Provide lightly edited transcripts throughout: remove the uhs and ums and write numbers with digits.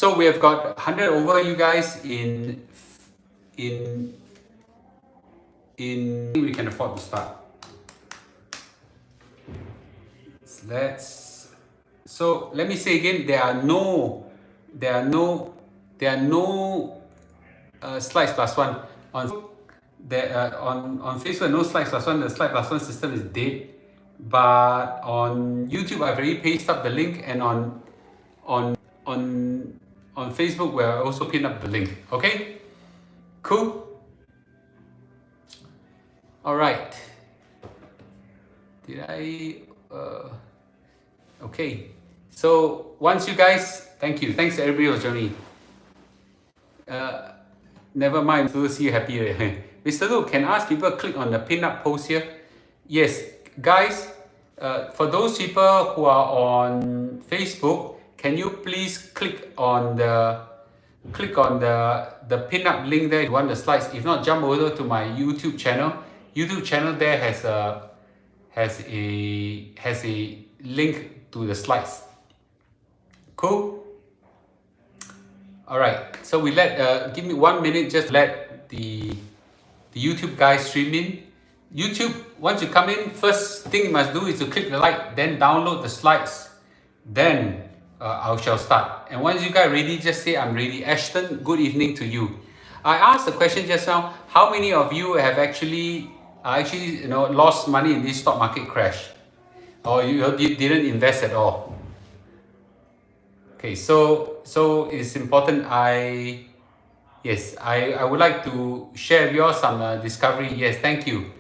So we have got 100 over you guys in we can afford to start. So let me say again, there are no slides plus one on on Facebook. No slides plus one. The slide plus one system is dead. But on YouTube, I've already pasted up the link, and on Facebook, we're also pinned up the link. Okay, cool. All right. Did I? Okay. So once you guys, thank you. Thanks to everybody who's joining. Never mind, we'll see you happy. Mr. Lu, can I ask people click on the pin up post here? Yes, guys, for those people who are on Facebook, can you please click on the pin up link there if you want the slides. If not, jump over to my YouTube channel. YouTube channel there has a link to the slides. Cool. All right, so we give me 1 minute, just let the YouTube guys stream in. YouTube, once you come in, first thing you must do is to click the like, then download the slides, then I shall start. And once you guys are ready, just say I'm ready. Ashton, good evening to you. I asked the question just now, how many of you have actually lost money in this stock market crash? Or you didn't invest at all? Okay, so it's important. I would like to share with you all some discovery. Yes, thank you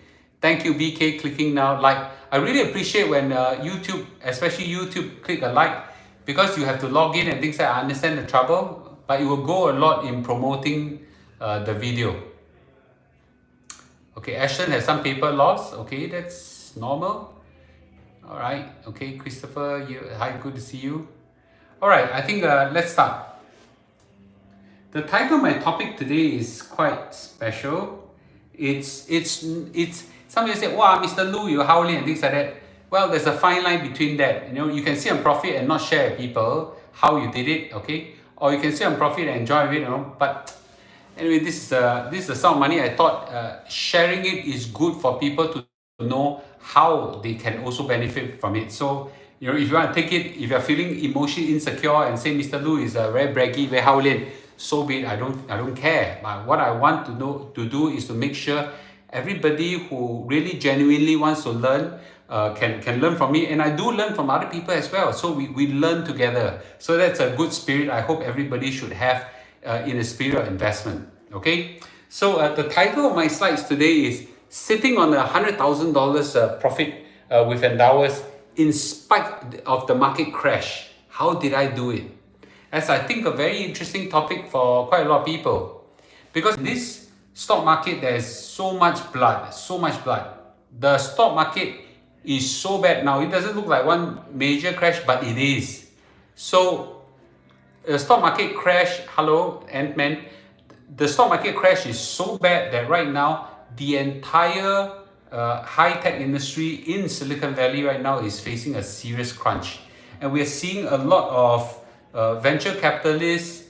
BK, clicking now like. I really appreciate when YouTube, especially YouTube, click a like, because you have to log in and things like that. I understand the trouble, but it will go a lot in promoting the video. Okay, Ashton has some paper loss. Okay, that's normal. All right. Okay, Christopher, hi, good to see you. All right, I think let's start. The title of my topic today is quite special. It's somebody say, wow, Mr. Lu, you're howling and things like that. Well, there's a fine line between that. You can see on profit and not share with people how you did it, okay? Or you can see on profit and enjoy it, But anyway, this is a sum of money. I thought sharing it is good for people to know how they can also benefit from it. So, if you want to take it, if you're feeling emotionally insecure and say Mr. Lu is very braggy, very howling, so be it. I don't care. But what I want to do is to make sure everybody who really genuinely wants to learn can learn from me, and I do learn from other people as well. So we learn together. So that's a good spirit I hope everybody should have in a spirit of investment. Okay. So the title of my slides today is sitting on $100,000 profit with Endowus in spite of the market crash. How did I do it? As I think a very interesting topic for quite a lot of people, because in this stock market there's so much blood. The stock market is so bad now. It doesn't look like one major crash, but it is. So the stock market crash, hello Ant-Man, the stock market crash is so bad that right now the entire high-tech industry in Silicon Valley right now is facing a serious crunch, and we're seeing a lot of venture capitalists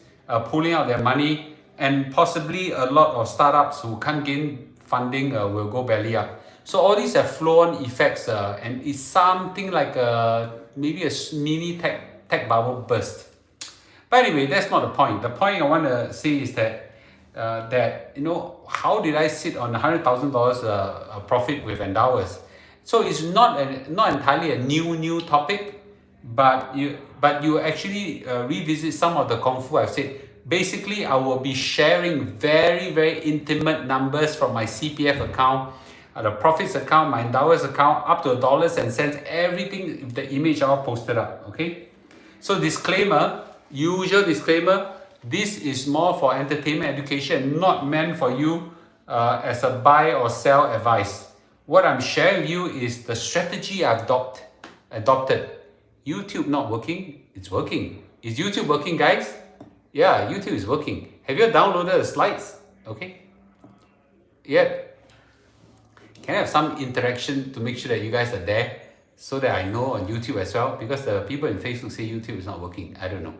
pulling out their money, and possibly a lot of startups who can't gain funding will go belly up. So all these have flow-on effects, and it's something like maybe a mini tech bubble burst. But anyway, that's not the point. The point I want to say is that how did I sit on $100,000 profit with Endowus? So it's not entirely a new topic, but you actually revisit some of the Kung Fu I've said. Basically, I will be sharing very, very intimate numbers from my CPF account, the profits account, my Endowus account, up to dollars and cents, everything, the image all posted up, okay? So disclaimer, usual disclaimer, this is more for entertainment education, not meant for you as a buy or sell advice. What I'm sharing with you is the strategy I've adopted. YouTube not working? It's working. Is YouTube working, guys? Yeah, YouTube is working. Have you downloaded the slides? Okay. Yep. Can I have some interaction to make sure that you guys are there, so that I know on YouTube as well? Because the people in Facebook say YouTube is not working. I don't know.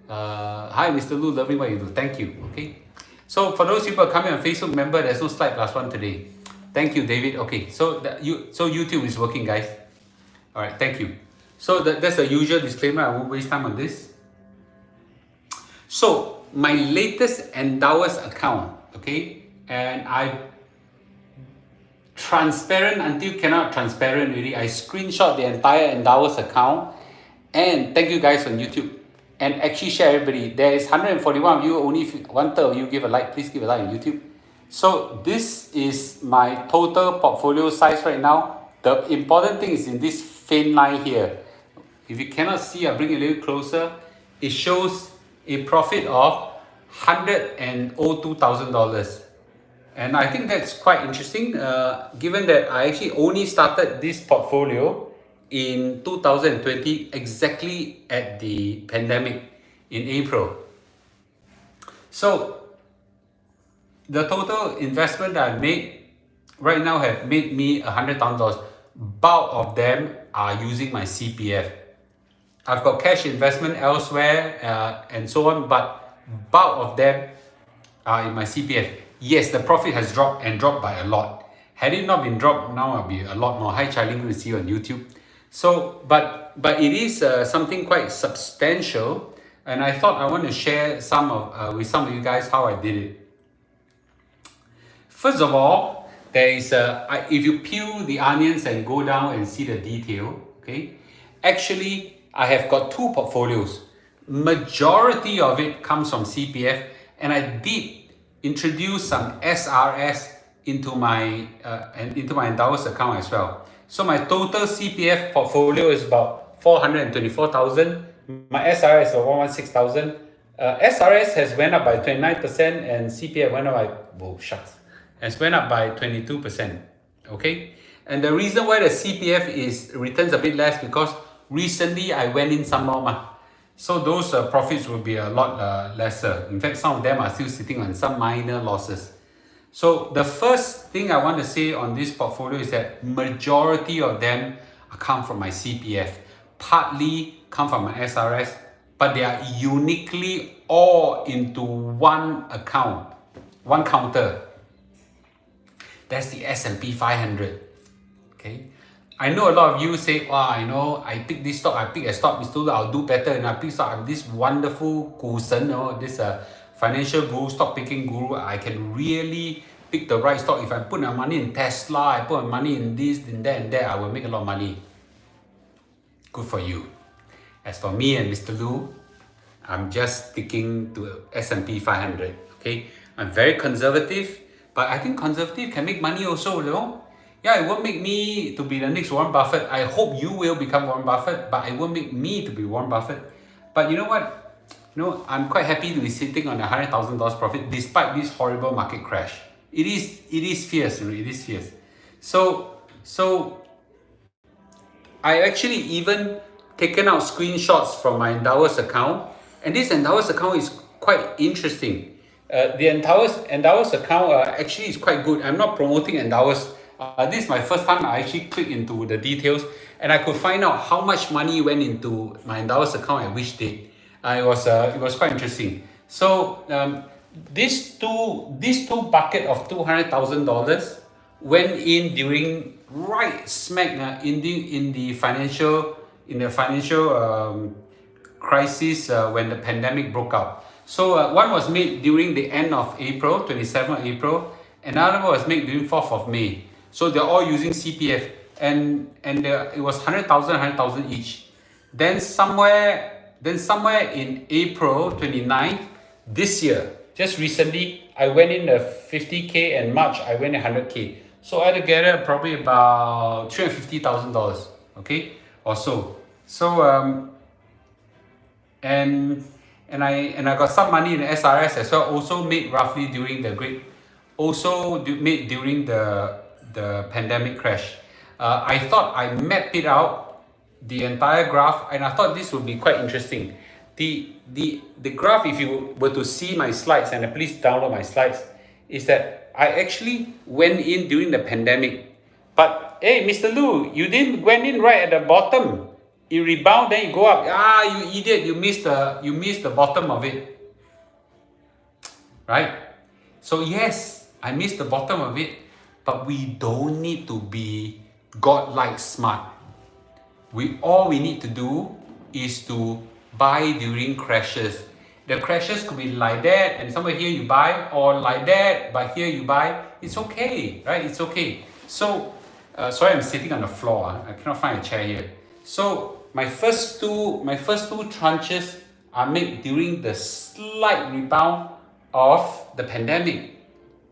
Hi, Mr. Lu, loving what you do. Thank you. Okay. So for those people coming on Facebook, remember there's no slide plus one today. Thank you, David. Okay. So YouTube is working, guys. All right. Thank you. So that's the usual disclaimer. I won't waste time on this. So my latest Endowus account, okay, and I transparent until cannot transparent really. I screenshot the entire Endowus account, and thank you guys on YouTube, and actually share everybody. There is 141 of you, only one third of you give a like. Please give a like on YouTube. So this is my total portfolio size right now. The important thing is in this faint line here. If you cannot see, I'll bring it a little closer. It shows a profit of $102,000. And I think that's quite interesting, given that I actually only started this portfolio in 2020, exactly at the pandemic in April. So the total investment that I made right now have made me $100,000. Bulk of them are using my CPF. I've got cash investment elsewhere and so on, but bulk of them are in my CPF. Yes, the profit has dropped and dropped by a lot. Had it not been dropped, now I'll be a lot more. Hi, Charlie, good to see you on YouTube. So, but it is something quite substantial, and I thought I want to share with some of you guys how I did it. First of all, there is if you peel the onions and go down and see the detail, okay, actually I have got two portfolios. Majority of it comes from CPF, and I did introduce some SRS into my Endowus account as well. So my total CPF portfolio is about 424,000. My SRS is 116,000. SRS has went up by 29%, and CPF went up by has went up by 22%. Okay, and the reason why the CPF is returns a bit less because recently I went in some more. So those profits will be a lot lesser. In fact, some of them are still sitting on some minor losses. So the first thing I want to say on this portfolio is that majority of them come from my CPF, partly come from my SRS, but they are uniquely all into one account, one counter. That's the S&P 500. Okay. I know a lot of you say, wow, I pick this stock, I pick a stock, Mr. Lu, I'll do better, and I pick stock, I'm this wonderful gusen, this financial guru, stock picking guru, I can really pick the right stock. If I put my money in Tesla, I put my money in this, in that, and that, I will make a lot of money. Good for you. As for me and Mr. Lu, I'm just sticking to S&P 500, okay? I'm very conservative, but I think conservative can make money also, Yeah, it won't make me to be the next Warren Buffett. I hope you will become Warren Buffett, but it won't make me to be Warren Buffett. But you know what? I'm quite happy to be sitting on $100,000 profit despite this horrible market crash. It is fierce, it is fierce. So I actually even taken out screenshots from my Endowus account, and this Endowus account is quite interesting. The Endowus account actually is quite good. I'm not promoting Endowus. This is my first time I actually clicked into the details, and I could find out how much money went into my Endowus account at which date. It was quite interesting. So these two bucket of $200,000 went in during right smack in the financial crisis when the pandemic broke out. So one was made during the end of April, 27th of April. Another one was made during 4th of May. So they're all using CPF, and it was 100,000 each. Then somewhere in April 29th this year, just recently, I went in the 50K, and March I went in 100K. So altogether probably about $350,000, okay, or so. So and I got some money in the SRS as well, also made roughly during the made during the pandemic crash. I thought I mapped it out, the entire graph, and I thought this would be quite interesting. The graph, if you were to see my slides, and please download my slides, is that I actually went in during the pandemic. But hey, Mr. Lu, you didn't went in right at the bottom. it rebound, then you go up. Ah, you idiot! You missed the bottom of it, right? So yes, I missed the bottom of it, but we don't need to be godlike smart. All we need to do is to buy during crashes. The crashes could be like that, and somewhere here you buy, or like that, but here you buy. It's okay, right? It's okay. So, sorry, I'm sitting on the floor. I cannot find a chair here. So my first two tranches are made during the slight rebound of the pandemic.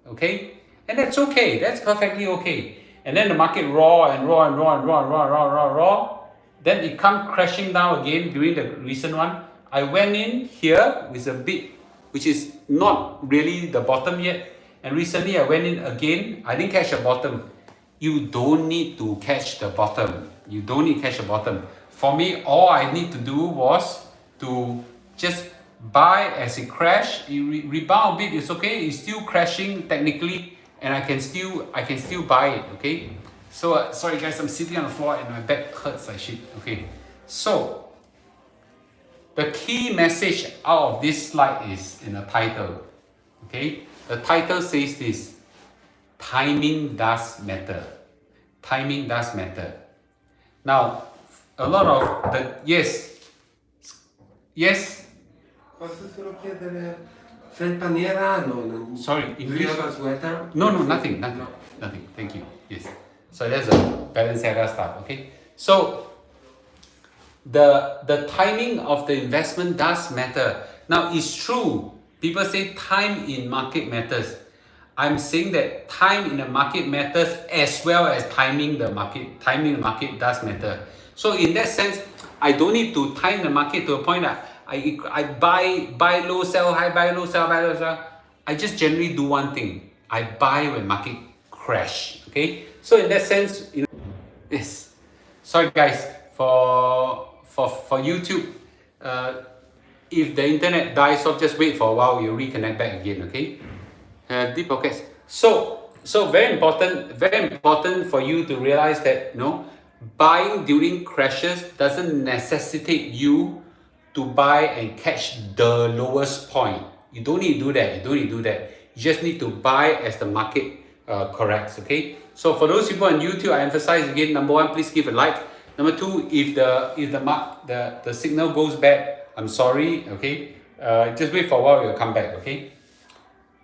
Okay, and that's okay. That's perfectly okay. And then the market raw and raw and raw and raw and raw and raw and raw, and raw. Then it come crashing down again during the recent one. I went in here with a bit, which is not really the bottom yet. And recently I went in again. I didn't catch the bottom. You don't need to catch the bottom. You don't need to catch the bottom. For me, all I need to do was to just buy as it crashed. It rebound a bit. It's okay. It's still crashing technically, and I can still buy it. Okay. So sorry guys, I'm sitting on the floor and my back hurts like shit. Okay. So the key message out of this slide is in the title. Okay. The title says this: timing does matter. Timing does matter. Now, a lot of the yes. Posso solo chiedere felpa nera? No. Sorry, Do you have a sweater? No, nothing. Nothing. Thank you. Yes. So that's a Balenciaga stuff. Okay. So the timing of the investment does matter. Now it's true. People say time in market matters. I'm saying that time in the market matters as well as timing the market. Timing the market does matter. So in that sense, I don't need to time the market to a point that I buy low, sell high, buy low, sell, buy low, sell. I just generally do one thing. I buy when market crash. Okay. So in that sense, yes. Sorry guys for YouTube. If the internet dies off, just wait for a while. You'll reconnect back again. Okay. Deep pockets. So very important for you to realize that buying during crashes doesn't necessitate you to buy and catch the lowest point. You don't need to do that. You just need to buy as the market corrects. Okay. So for those people on YouTube, I emphasize again: number one, please give a like. Number two, if the signal goes bad, I'm sorry. Okay. Just wait for a while. You'll come back. Okay.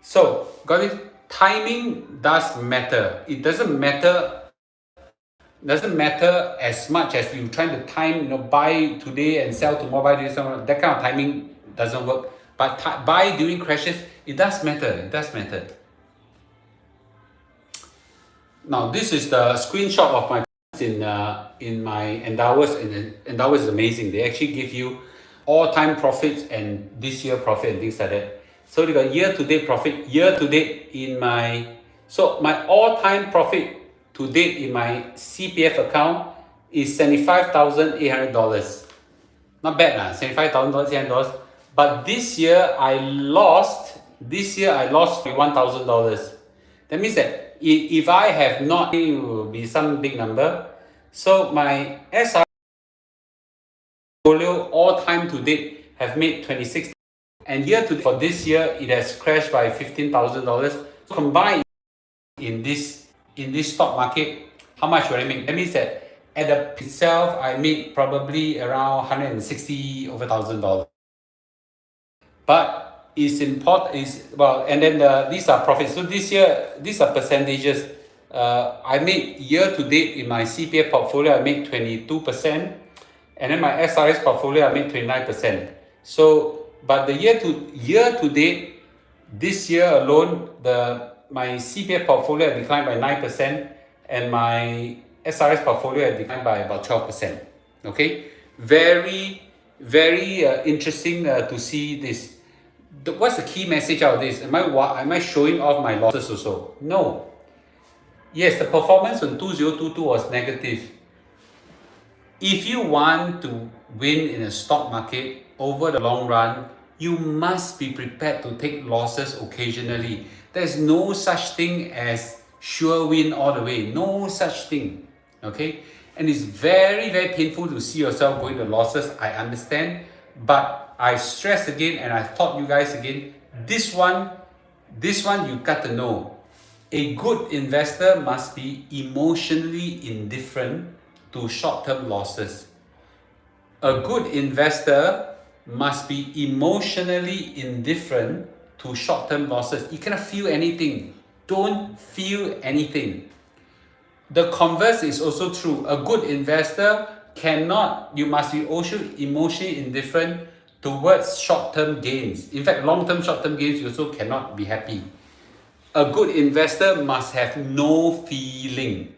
So, got it? Timing does matter. It doesn't matter as much as you trying to time, buy today and sell tomorrow, buy today, sell. That kind of timing doesn't work. But buy during crashes, it does matter. Now, this is the screenshot of my in my Endowus, and Endowus is amazing. They actually give you all-time profits and this year profit and things like that. So they got year-to-date profit. Year-to-date in my all-time profit to date in my CPF account is $75,800. Not bad lah, $75,800. But this year I lost $41,000. That means that if I have not, it will be some big number. So my SR portfolio all-time to date have made 26. And year to for this year, it has crashed by $15,000. Combined in this stock market, how much will I make? That means that at the itself, I made probably around $160,000. But it's important and then these are profits. So this year, these are percentages. I made year to date in my CPF portfolio, I made 22%, and then my SRS portfolio, I made 29%. So but the year to date, this year alone, my CPF portfolio declined by 9%, and my SRS portfolio declined by about 12%. Okay, very interesting to see this. What's the key message out of this? Am I showing off my losses also? No. Yes, the performance in 2022 was negative. If you want to win in a stock market over the long run, you must be prepared to take losses occasionally. There's no such thing as sure win all the way. No such thing. Okay? And it's very, very painful to see yourself going to losses. I understand, but I stress again, and I taught you guys again, this one you got to know. A good investor must be emotionally indifferent to short-term losses. A good investor must be emotionally indifferent to short-term losses. You cannot feel anything. Don't feel anything. The converse is also true. A good investor you must be also emotionally indifferent towards short-term gains. In fact, long-term, short-term gains, you also cannot be happy. A good investor must have no feeling.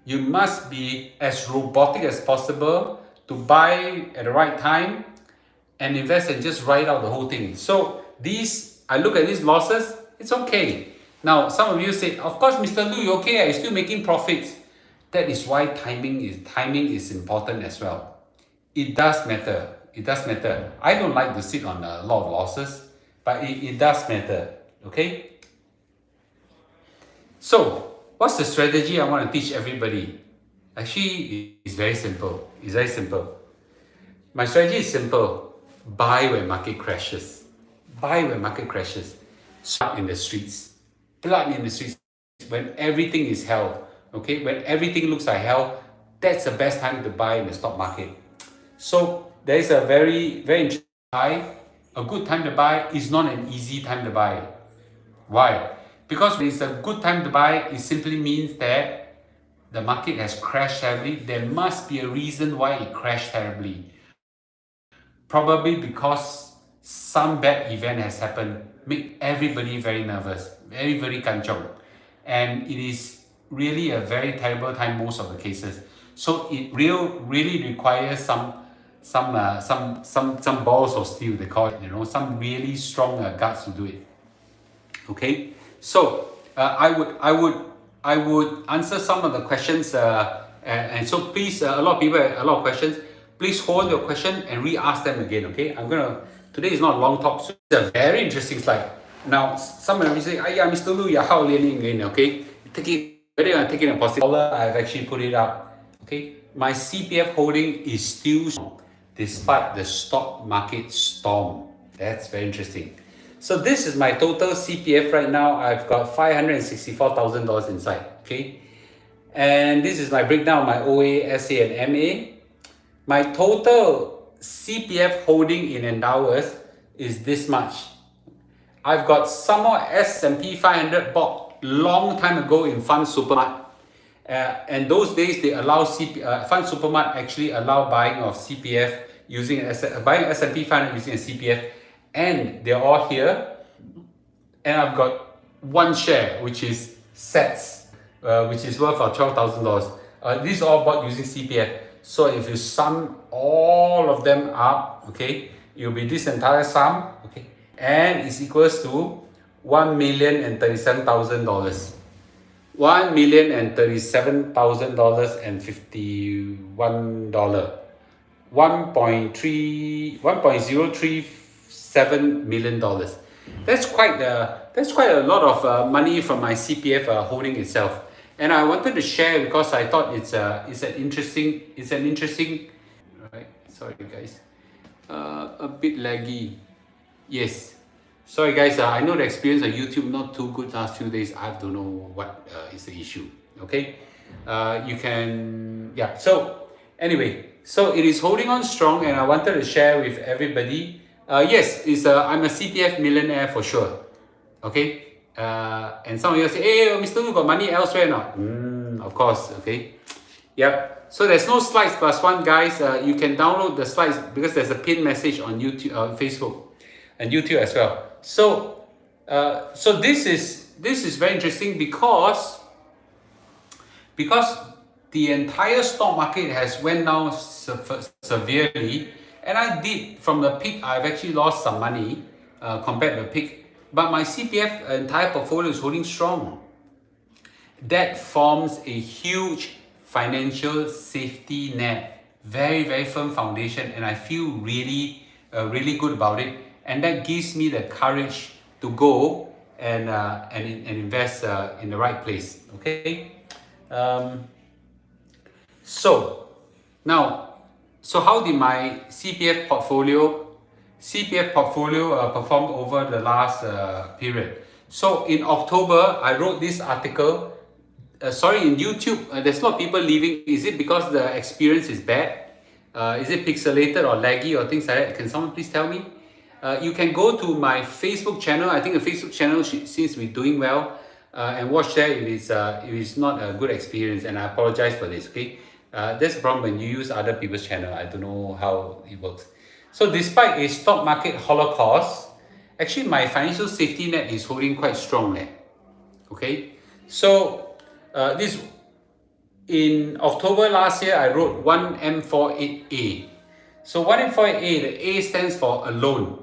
You must be as robotic as possible to buy at the right time and invest and just ride out the whole thing. So I look at these losses, it's okay. Now, some of you say, of course, Mr. Lu, you're okay, you're still making profits. That is why timing is important as well. It does matter. It does matter. I don't like to sit on a lot of losses, but it does matter. Okay? So, what's the strategy I want to teach everybody? Actually, it's very simple. It's very simple. My strategy is simple. Buy when market crashes. Buy when market crashes. Blood in the streets. Blood in the streets. When everything is hell. Okay? When everything looks like hell, that's the best time to buy in the stock market. So there is a very, very interesting buy. A good time to buy is not an easy time to buy. Why? Because when it's a good time to buy, it simply means that the market has crashed terribly. There must be a reason why it crashed terribly. Probably because some bad event has happened, make everybody very nervous, very, very kanchong. And it is really a very terrible time most of the cases. So it really requires some balls of steel, they call it, some really strong guts to do it. Okay, so I would answer some of the questions, and so please, a lot of people have a lot of questions. Please hold your question and re-ask them again. Okay, today is not a long talk, so it's a very interesting slide. Now, some of you say, "Ay, Mr. Lu, you're how again?" Okay, whether I'm taking a positive dollar, I've actually put it up. Okay, my CPF holding is still strong despite the stock market storm. That's very interesting. So this is my total CPF right now. I've got $564,000 inside. Okay, and this is my breakdown of my OA, SA, and MA. My total CPF holding in Endowus is this much. I've got some more S&P 500 bought long time ago in Fund Supermart. And those days they allow Fund Supermart actually allow buying of CPF buying S&P 500 using a CPF, and they're all here. And I've got one share which is SETS, which is worth $12,000. These are all bought using CPF. So if you sum all of them up, okay, it'll be this entire sum, okay, and it's equals to $1,037,000. $1,037,051. $1.037 million. That's quite a lot of money from my CPF holding itself. And I wanted to share because I thought it's an interesting. Right? Sorry guys, a bit laggy. Yes. Sorry guys, I know the experience on YouTube not too good last few days. I don't know what is the issue. Okay, you can, yeah. So anyway, so it is holding on strong, and I wanted to share with everybody. Yes, I'm a CPF millionaire for sure. Okay, and some of you say, "Hey, Mr. Lu got money elsewhere now." Of course, okay. Yep. So there's no slides plus one, guys. You can download the slides because there's a pinned message on YouTube, Facebook, and YouTube as well. So, so this is very interesting because the entire stock market has went down severely, and I did from the peak. I've actually lost some money compared to the peak, but my CPF entire portfolio is holding strong. That forms a huge financial safety net, very, very firm foundation, and I feel really good about it, and that gives me the courage to go and invest in the right place. Okay, So now, so how did my CPF portfolio perform over the last period? So in October, I wrote this article. Sorry, in YouTube, there's a lot of people leaving. Is it because the experience is bad? Is it pixelated or laggy or things like that? Can someone please tell me? You can go to my Facebook channel. I think the Facebook channel seems to be doing well, and watch there if it's not a good experience. And I apologize for this. Okay, that's the problem when you use other people's channel. I don't know how it works. So despite a stock market holocaust, actually my financial safety net is holding quite strong there. Okay, so this in October last year, I wrote 1M48A. So 1M48A, the A stands for alone.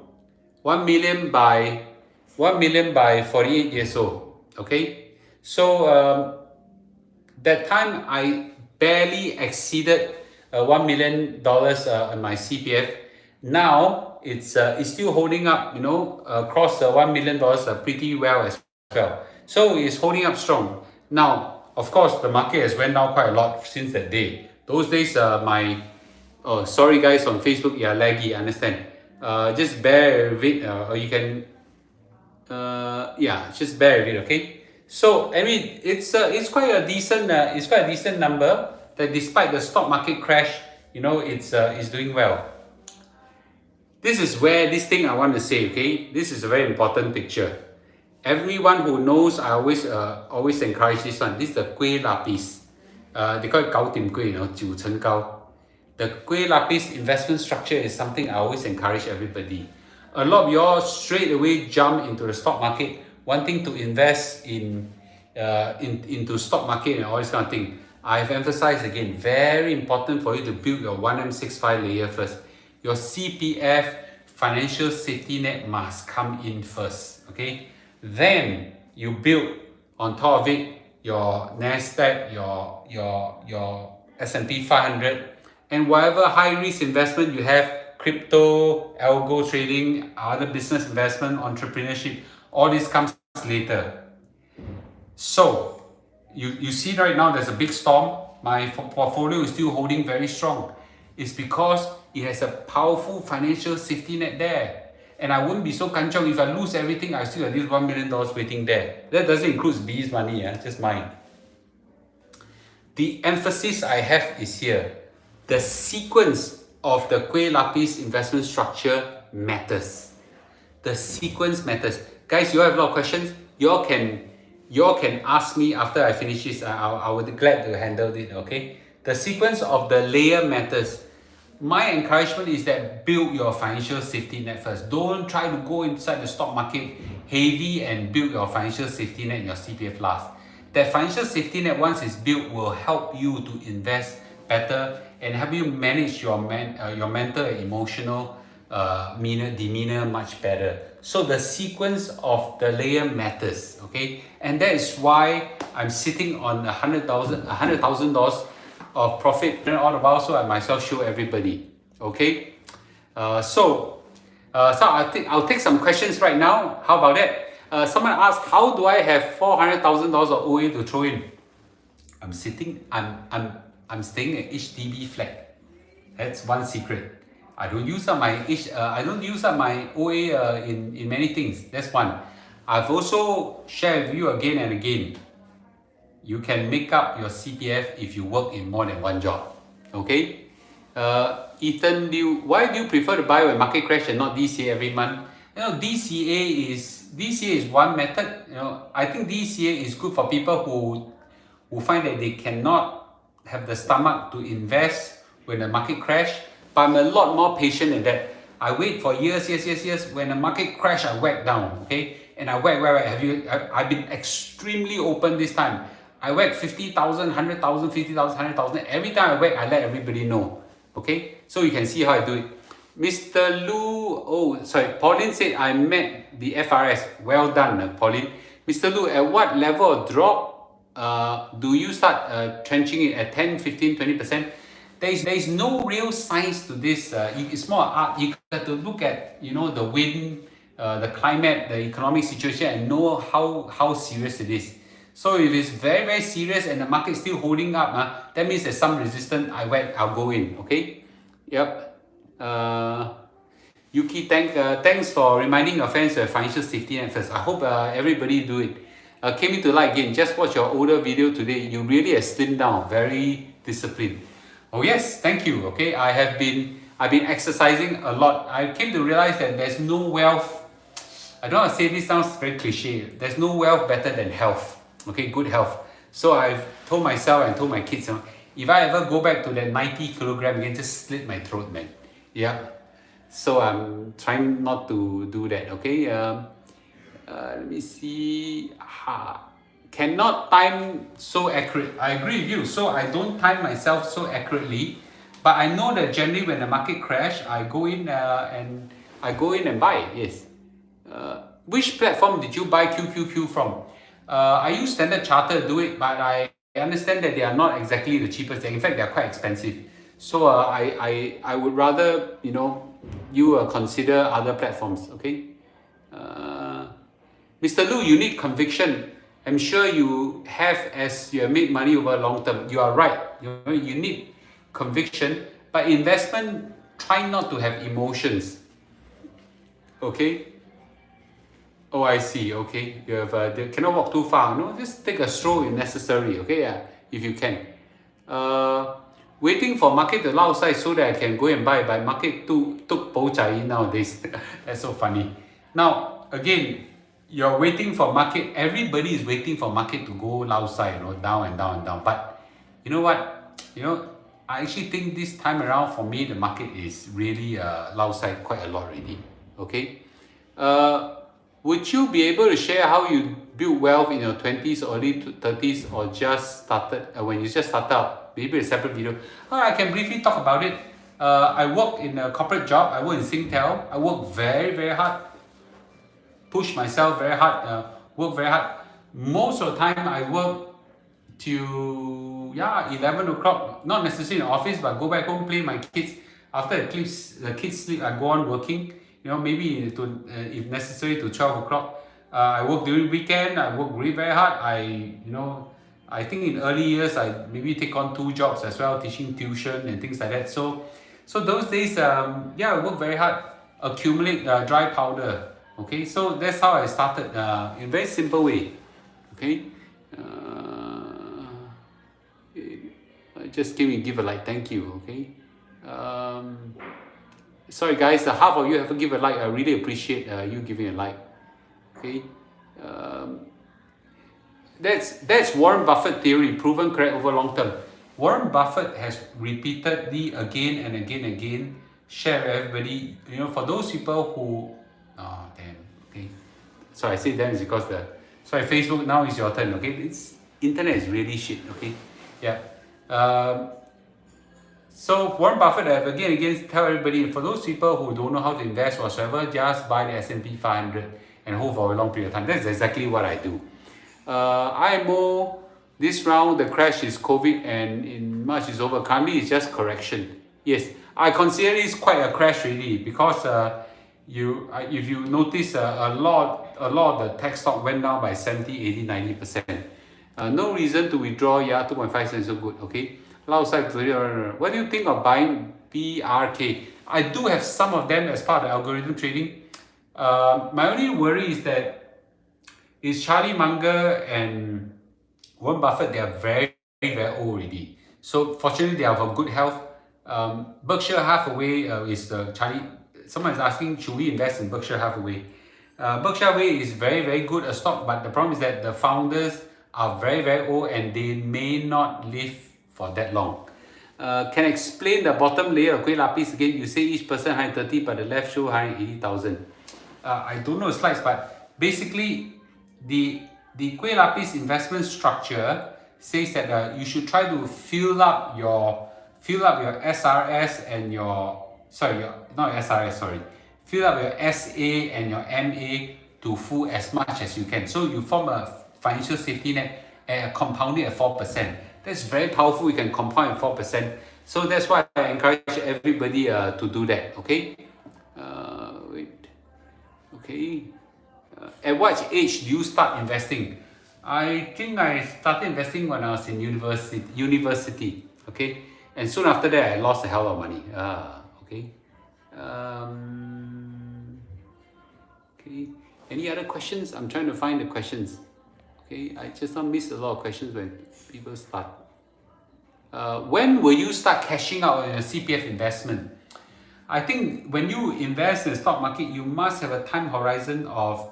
1 million by 48 years old. Okay, so that time I barely exceeded $1 million on my CPF. Now it's still holding up, across the $1 million pretty well as well. So it's holding up strong. Now, of course, the market has went down quite a lot since that day. Those days, oh, sorry guys on Facebook, yeah, laggy, I understand. Just bear with it, or you can, yeah, just bear with it, okay? So, I mean, it's quite a decent number that despite the stock market crash, it's doing well. This is where this thing I want to say, okay? This is a very important picture. Everyone who knows, I always encourage this one. This is the kueh lapis. They call it gao dim kueh, 九层糕. The kueh lapis investment structure is something I always encourage everybody. A lot of y'all straight away jump into the stock market, wanting to invest into stock market and all this kind of thing. I've emphasized again, very important for you to build your 1M65 layer first. Your CPF financial safety net must come in first, okay? Then you build on top of it your Nasdaq, your S&P 500, and whatever high risk investment you have, crypto, algo trading, other business investment, entrepreneurship, all this comes later. So you see right now there's a big storm. My portfolio is still holding very strong. It's because it has a powerful financial safety net there. And I wouldn't be so kanchong if I lose everything. I still have this $1 million waiting there. That doesn't include B's money, just mine. The emphasis I have is here. The sequence of the kueh lapis investment structure matters. The sequence matters. Guys, you have a lot of questions. You all can ask me after I finish this. I would be glad to handle it, okay? The sequence of the layer matters. My encouragement is that build your financial safety net first. Don't try to go inside the stock market heavy and build your financial safety net in your CPF last. That financial safety net, once it's built, will help you to invest better and help you manage your mental and emotional demeanor much better. So the sequence of the layer matters, okay? And that is why I'm sitting on $100,000 of profit all the while, so I myself show everybody, okay? So I'll take some questions right now. How about that? Someone asked, how do I have $400,000 of OA to throw in? I'm staying at HDB flat. That's one secret. I don't use up my OA in many things. That's one. I've also shared with you again and again. You can make up your CPF if you work in more than one job. Okay? Ethan Liu, why do you prefer to buy when market crash and not DCA every month? DCA is one method. I think DCA is good for people who find that they cannot have the stomach to invest when the market crash. But I'm a lot more patient than that. I wait for years. When the market crash, I whack down. Okay? And I whack. I've been extremely open this time. I whack 50,000, 100,000, 50,000, 100,000. Every time I whack, I let everybody know. Okay? So you can see how I do it. Mr. Lu, Pauline said I met the FRS. Well done, Pauline. Mr. Lu, at what level of drop do you start trenching it at 10, 15, 20%? There is no real science to this. It's more art. You have to look at the wind, the climate, the economic situation, and know how serious it is. So if it's very, very serious and the market's still holding up, that means there's some resistance. I'll go in. Okay. Yep. Yuki, thanks for reminding your friends to have financial safety net first. I hope everybody do it. Came into light again. Just watch your older video today. You really have slimmed down. Very disciplined. Oh yes, thank you. Okay, I've been exercising a lot. I came to realize that there's no wealth. I don't want to say this, sounds very cliche. There's no wealth better than health. Okay, good health. So I've told myself and told my kids, if I ever go back to that 90 kilogram again, just slit my throat, man. Yeah. So I'm trying not to do that. Okay. Let me see. Cannot time so accurate. I agree with you. So I don't time myself so accurately, but I know that generally when the market crash, I go in and buy. Yes. Which platform did you buy QQQ from? I use Standard Chartered to do it, but I understand that they are not exactly the cheapest. In fact, they are quite expensive. So I would rather you consider other platforms. Okay. Mr. Lu, you need conviction. I'm sure you have, as you have made money over long term. You are right. You need conviction, but investment, try not to have emotions. Okay. Oh, I see. Okay, you have they cannot walk too far. No, just take a stroll if necessary. Okay, yeah, if you can. Waiting for market to allow outside so that I can go and buy. But market took bo zai nowadays. That's so funny. Now again, you're waiting for market. Everybody is waiting for market to go outside. Down and down and down. But you know what? I actually think this time around for me the market is really outside quite a lot already. Okay. Would you be able to share how you build wealth in your 20s, early 30s, or just started when you just started out? Maybe a separate video. I can briefly talk about it. I work in a corporate job. I work in Singtel. I work very, very hard. Push myself very hard. Work very hard. Most of the time, I work till 11 o'clock. Not necessarily in the office, but go back home, play my kids. After the kids sleep, I go on working. Maybe if necessary to 12 o'clock. I work during weekend. I work really very hard. I think in early years I maybe take on 2 jobs as well, teaching tuition and things like that. So those days, I work very hard, accumulate dry powder. Okay, so that's how I started in a very simple way. Okay, just give a like. Thank you. Okay. Sorry guys, half of you haven't given a like. I really appreciate you giving a like. Okay, that's Warren Buffett theory, proven correct over long term. Warren Buffett has repeatedly again and again shared with everybody. For those people who, okay. So I say them is because Facebook, now is your turn. Okay, internet is really shit. Okay, yeah. So Warren Buffett have again and again tell everybody, for those people who don't know how to invest whatsoever, just buy the S&P 500 and hold for a long period of time. That's exactly what I do. IMO, this round the crash is COVID and in March is over. Currently it's just correction. Yes, I consider this quite a crash really, because if you notice a lot of the tech stock went down by 70, 80, 90%. No reason to withdraw. 2.5 cents so good. Okay. What do you think of buying BRK? I do have some of them as part of the algorithm trading. My only worry is that Charlie Munger and Warren Buffett, they are very, very old already. So fortunately, they have a good health. Berkshire Hathaway is Charlie. Someone is asking, should we invest in Berkshire Hathaway? Berkshire Hathaway is very, very good a stock, but the problem is that the founders are very, very old and they may not live for that long. Can I explain the bottom layer of Kueh Lapis again? You say each person 130, but the left show 180,000. I don't know the slides, but basically the Kueh Lapis investment structure says that you should try to fill up your SRS and fill up your SA and your MA to full as much as you can. So you form a financial safety net compounding at 4%. That's very powerful. You can compound at 4%. So that's why I encourage everybody to do that. Okay. Okay. At what age do you start investing? I think I started investing when I was in university, okay? And soon after that, I lost a hell of money. Okay. Um, okay. Any other questions? I'm trying to find the questions. Okay, I just now missed a lot of questions when people start. When will you start cashing out on your CPF investment? I think when you invest in the stock market, you must have a time horizon of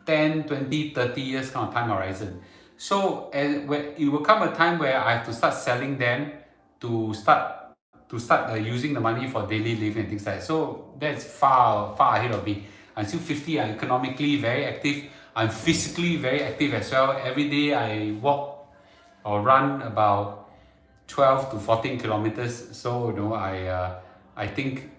10, 20, 30 years kind of time horizon. So when it will come a time where I have to start selling them to start using the money for daily living and things like that. So that's far ahead of me. Until 50, I'm economically very active. I'm physically very active as well. Every day I walk or run about 12 to 14 kilometers. So I think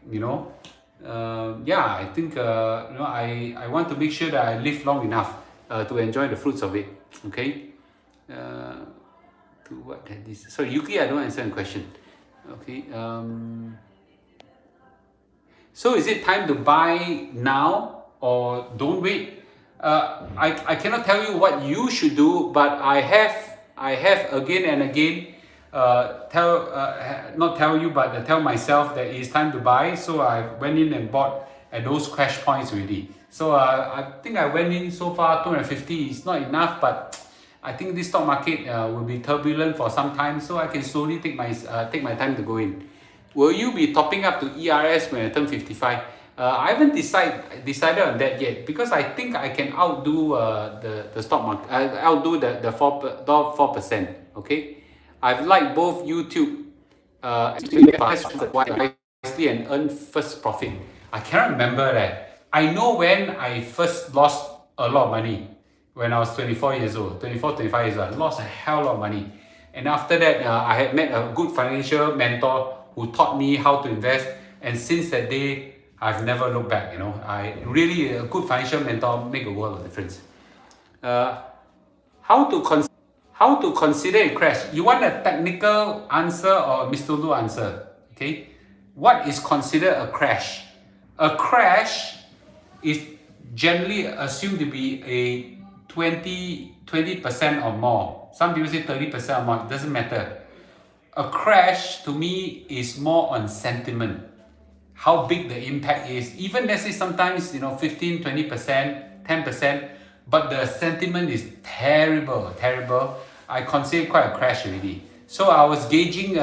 I think I want to make sure that I live long enough to enjoy the fruits of it. Okay. uh, to what had this, so Yuki, I don't answer the question. Okay. So is it time to buy now or don't wait? I cannot tell you what you should do, but I have again and again not tell you, but tell myself that it's time to buy. So I went in and bought at those crash points already. So I think I went in so far 250 is not enough, but I think this stock market will be turbulent for some time, so I can slowly take my time to go in. Will you be topping up to ERS when I turn 55? I haven't decided on that yet, because I think I can outdo the stock market, outdo the 4%. Okay, I've liked both YouTube wisely and earn first profit. I cannot remember that. I know when I first lost a lot of money when I was 24 years old, 24, 25 years old. I lost a hell of money. And after that, I had met a good financial mentor who taught me how to invest. And since that day, I've never looked back. I really, a good financial mentor make a world of difference. Uh, how to consider a crash? You want a technical answer or a Mr. Lu answer? Okay. What is considered a crash? A crash is generally assumed to be a 20% or more. Some people say 30% or more. It doesn't matter. A crash to me is more on sentiment, how big the impact is. Even let's say sometimes 15, 20%, 10%, but the sentiment is terrible. I consider it quite a crash already. So I was gauging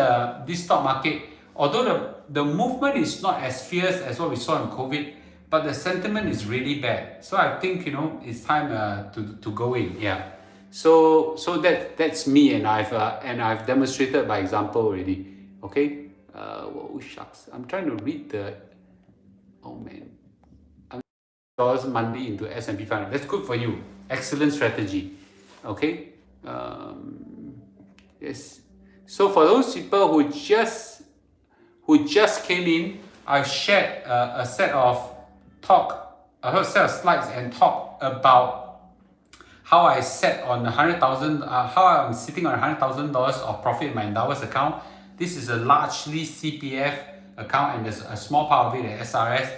this stock market, although the movement is not as fierce as what we saw in COVID, but the sentiment is really bad. So I think it's time to go in. Yeah. So that's me, and I've demonstrated by example already. Okay. Oh shucks, I'm trying to read the. Oh man, dollars monthly into S&P 500. That's good for you. Excellent strategy. Okay. Yes. So for those people who just came in, I've shared a set of slides and talk about how I set on 100,000, how I'm sitting on $100,000 of profit in my Endowus account. This is a largely CPF account, and there's a small part of it at SRS.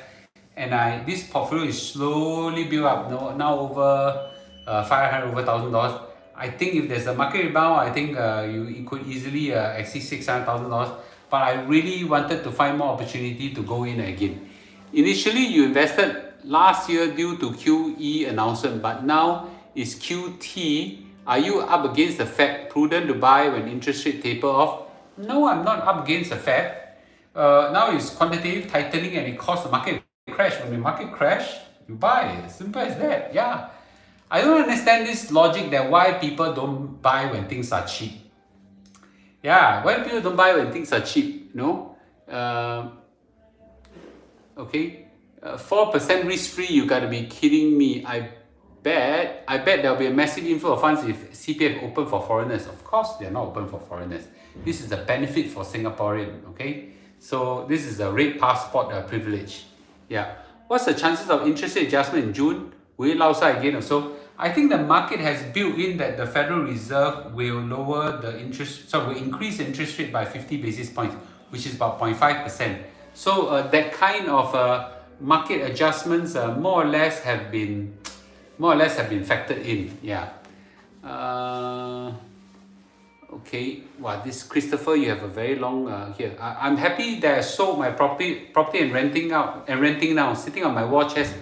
And this portfolio is slowly built up. Now over $500 over $1,000. I think if there's a market rebound, I think you could easily exceed $600,000. But I really wanted to find more opportunity to go in again. Initially, you invested last year due to QE announcement, but now is QT. Are you up against the Fed? Prudent to buy when interest rate taper off? No, I'm not up against the Fed. Now it's quantitative tightening and it caused the market to crash. When the market crash, you buy. Simple as that. Yeah. I don't understand this logic that why people don't buy when things are cheap. Yeah, why people don't buy when things are cheap? Okay, 4% risk-free, you gotta be kidding me. I bet there'll be a massive inflow of funds if CPF open for foreigners. Of course, they're not open for foreigners. This is a benefit for Singaporean, okay? So this is a red passport privilege. Yeah. What's the chances of interest rate adjustment in June? Will it louse again or so? I think the market has built in that the Federal Reserve will will increase the interest rate by 50 basis points, which is about 0.5%. So that kind of market adjustments more or less have been factored in. Yeah. Okay, wow, this Christopher, you have a very long here. I'm happy that I sold my property and renting now, sitting on my war chest.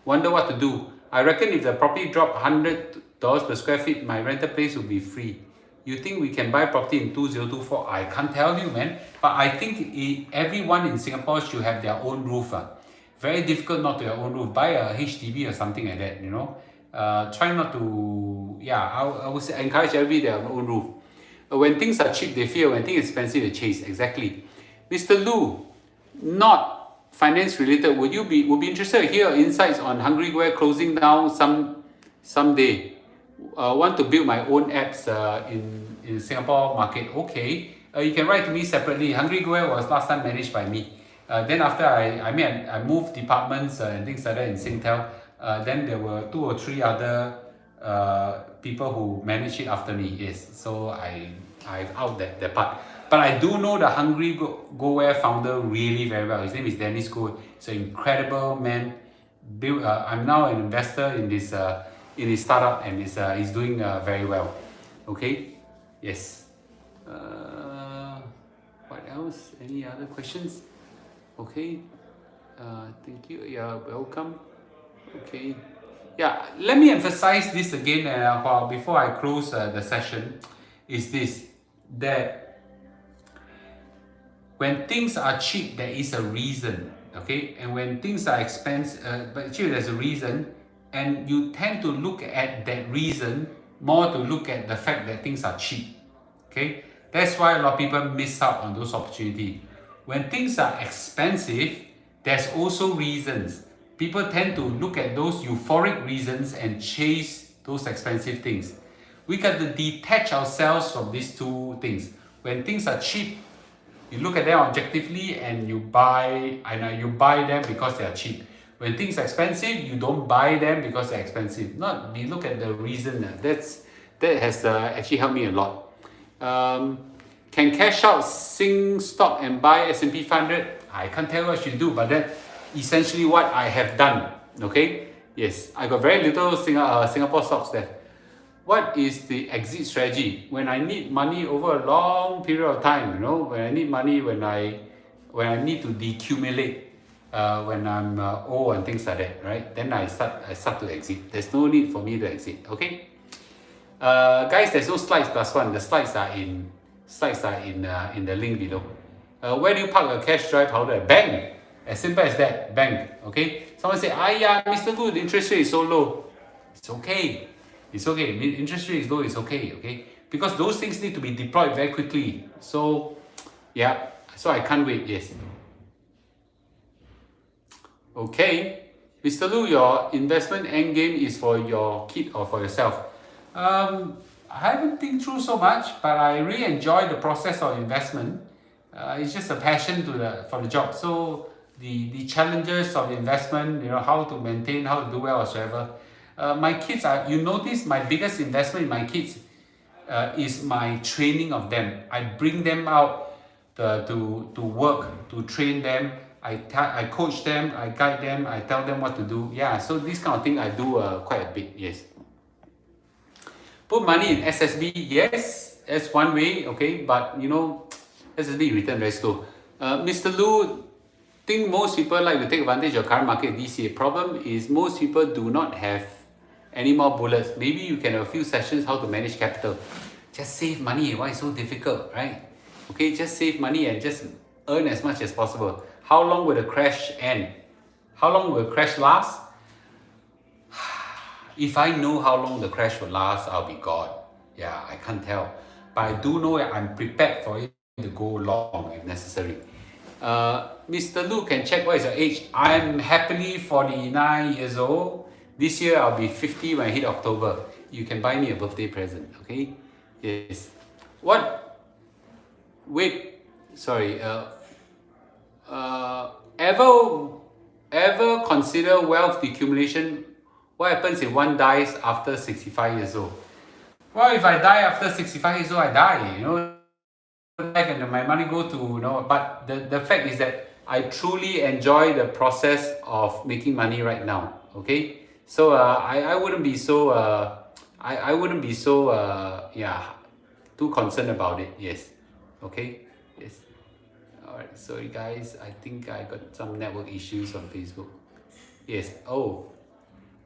Wonder what to do. I reckon if the property drop $100 per square feet, my rental place will be free. You think we can buy property in 2024? I can't tell you, man. But I think everyone in Singapore should have their own roof. Very difficult not to have your own roof. Buy a HDB or something like that, you know. Try not to, yeah, I would say encourage everybody to have their own roof. When things are cheap, they fear. When things are expensive, they chase. Exactly. Mr. Lu, not finance related. Would be interested to hear insights on Hungry Square closing down someday? Want to build my own apps in Singapore market. Okay. You can write to me separately. Hungry Square was last time managed by me. Then after I moved departments and things like that in Singtel. Then there were 2 or 3 other people who managed it after me. Yes, so I've out that part. But I do know the Hungry Go founder really very well. His name is Dennis Goh. He's an incredible man. I'm now an investor in this in his startup, and he's doing very well. Okay, yes. What else? Any other questions? Okay. Thank you. Yeah, welcome. Okay. Yeah, let me emphasize this again before I close the session. Is this that when things are cheap, there is a reason, okay? And when things are expensive, but actually there's a reason, and you tend to look at that reason more to look at the fact that things are cheap, okay? That's why a lot of people miss out on those opportunities. When things are expensive, there's also reasons. People tend to look at those euphoric reasons and chase those expensive things. We got to detach ourselves from these two things. When things are cheap, you look at them objectively and you buy them because they are cheap. When things are expensive, you don't buy them because they're expensive. Not you look at the reason. That has actually helped me a lot. Can cash out Sing stock and buy S&P 500? I can't tell what you do, but that's essentially what I have done. Okay, yes, I got very little Singapore stocks there. What is the exit strategy when I need money over a long period of time? You know, when I need money, when I need to decumulate, when I'm old and things like that, right? Then I start to exit. There's no need for me to exit. Okay, guys, there's no slides plus one. The slides are in the link below. Where do you park a cash dry powder? Bank. As simple as that. Bank. Okay. Someone say, "Aya, Mr. Good, interest rate is so low." It's okay. It's okay. Interest rate is low. It's okay. Okay. Because those things need to be deployed very quickly. So, yeah. So I can't wait. Yes. Okay. Mr. Lu, your investment end game is for your kid or for yourself? I haven't think through so much, but I really enjoy the process of investment. It's just a passion for the job. So the challenges of investment, you know, how to maintain, how to do well, whatsoever. My kids are. You notice my biggest investment in my kids is my training of them. I bring them out to work, to train them. I coach them, I guide them, I tell them what to do. Yeah, so this kind of thing I do quite a bit. Yes. Put money in SSB, yes, that's one way, okay, but you know, SSB return very slow. Mr. Lu, think most people like to take advantage of current market this year. Problem is most people do not have any more bullets. Maybe you can have a few sessions how to manage capital. Just save money. Why is so difficult, right? Okay, just save money and just earn as much as possible. How long will the crash end? How long will the crash last? If I know how long the crash will last, I'll be God. Yeah, I can't tell. But I do know that I'm prepared for it to go long if necessary. Mr. Lu can check what is your age. I'm happily 49 years old. This year I'll be 50 when I hit October. You can buy me a birthday present, okay? Yes. What? Wait, sorry. Ever consider wealth accumulation? What happens if one dies after 65 years old? Well, if I die after 65 years old, I die, you know. And my money go to, you know, but the fact is that I truly enjoy the process of making money right now, okay? So I wouldn't be so, I wouldn't be so too concerned about it. Yes. Okay. Yes. All right. Sorry guys, I think I got some network issues on Facebook. Yes. Oh,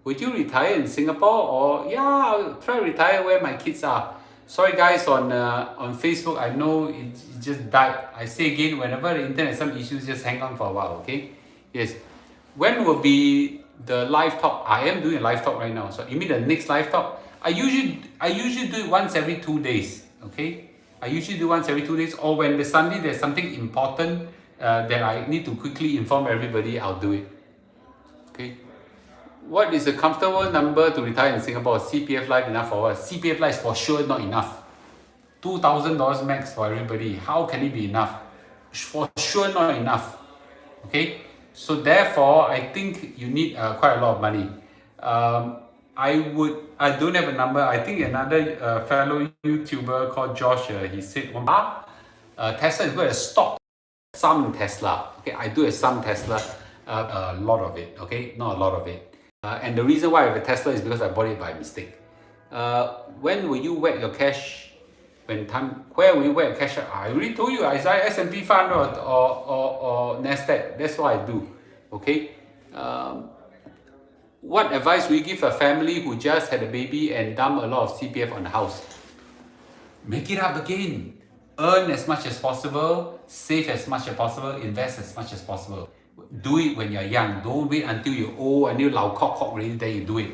would you retire in Singapore, or yeah, I'll try to retire where my kids are. Sorry guys, on Facebook, I know it just died. I say again, whenever the internet has some issues, just hang on for a while, okay? Yes. When will be the live talk? I am doing a live talk right now. So you mean the next live talk? I usually do it once every 2 days, okay? I usually do once every 2 days, or when the Sunday there's something important that I need to quickly inform everybody, I'll do it. Okay. What is a comfortable number to retire in Singapore? CPF life enough for us? CPF life is for sure not enough. $2,000 max for everybody. How can it be enough? For sure not enough. Okay, so therefore I think you need quite a lot of money. I don't have a number. I think another fellow YouTuber called Josh, he said Tesla is going to stop some Tesla. Okay, I do have some Tesla, a lot of it. Okay, not a lot of it. And the reason why I have a Tesla is because I bought it by mistake. When will you whack your cash? Where will you whack your cash? I already told you, I S&P 500 or Nasdaq. That's what I do. Okay. What advice will you give a family who just had a baby and dump a lot of CPF on the house? Make it up again. Earn as much as possible, save as much as possible, invest as much as possible. Do it when you're young. Don't wait until you're old, until lao kok already, then you do it.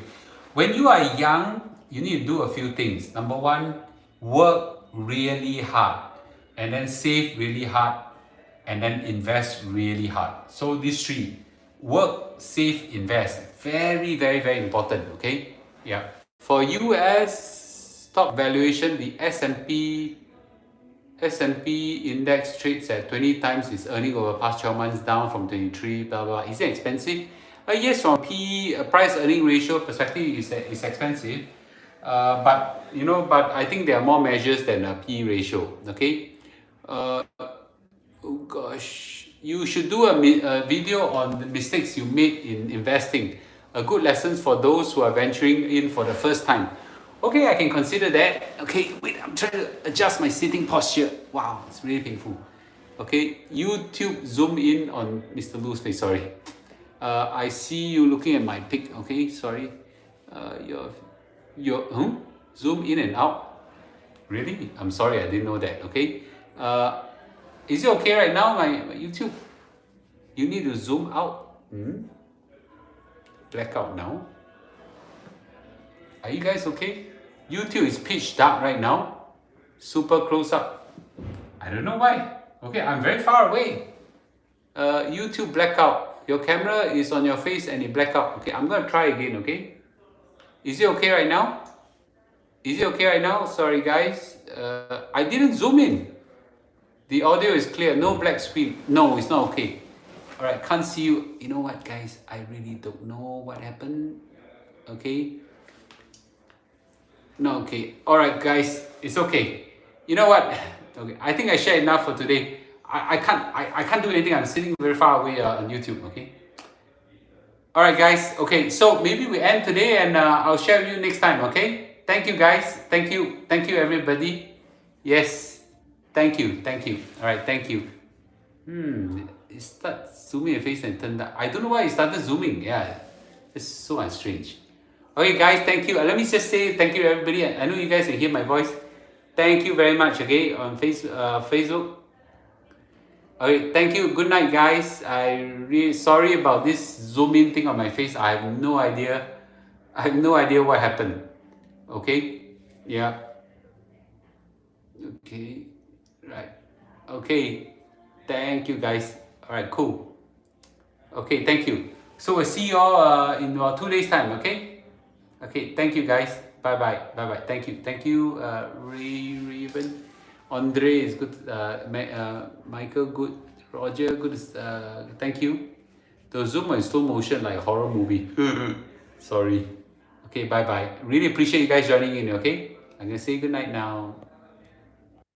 When you are young, you need to do a few things. Number one, work really hard, and then save really hard, and then invest really hard. So these three: work, save, invest. Very, very, very important. Okay. Yeah. For US stock valuation, the S&P index trades at 20 times its earning over the past 12 months, down from 23, blah, blah. Is it expensive? Yes, from PE, price earning ratio perspective, it's expensive. But I think there are more measures than a PE ratio, okay? Oh gosh, you should do a video on the mistakes you made in investing. A good lessons for those who are venturing in for the first time. Okay, I can consider that. Okay, wait, I'm trying to adjust my sitting posture. Wow, it's really painful. Okay, YouTube zoom in on Mr. Lu's face, sorry. I see you looking at my pic, okay, sorry. Zoom in and out. Really? I'm sorry, I didn't know that, okay. Is it okay right now, my YouTube? You need to zoom out. Blackout now. Are you guys okay? YouTube is pitch dark right now. Super close up. I don't know why. Okay, I'm very far away. YouTube blackout. Your camera is on your face and it black out. Okay, I'm gonna try again, okay? Is it okay right now? Is it okay right now? Sorry guys. I didn't zoom in. The audio is clear, no black screen. No, it's not okay. Alright, can't see you. You know what guys? I really don't know what happened. Okay. No, okay. Alright guys, it's okay. You know what? Okay, I think I shared enough for today. I can't do anything. I'm sitting very far away on YouTube, okay? Alright guys, okay, so maybe we end today and I'll share with you next time, okay? Thank you guys. Thank you everybody. Yes. Thank you. Alright, thank you. It started zooming your face and turned up. I don't know why it started zooming. Yeah, it's so strange. Okay guys, thank you. Let me just say thank you everybody. I know you guys can hear my voice. Thank you very much, okay, on Facebook. Okay, thank you. Good night guys. I'm really sorry about this zoom in thing on my face. I have no idea. What happened. Okay, yeah. Okay, right. Okay, thank you guys. All right, cool. Okay, thank you. So we'll see you all in about 2 days time, okay? Okay, thank you guys. Bye. Thank you, Raven. Andre is good. Michael, good. Roger, good. Thank you. The zoom is slow motion like a horror movie. Sorry. Okay, bye. Really appreciate you guys joining in, okay? I'm gonna say good night now.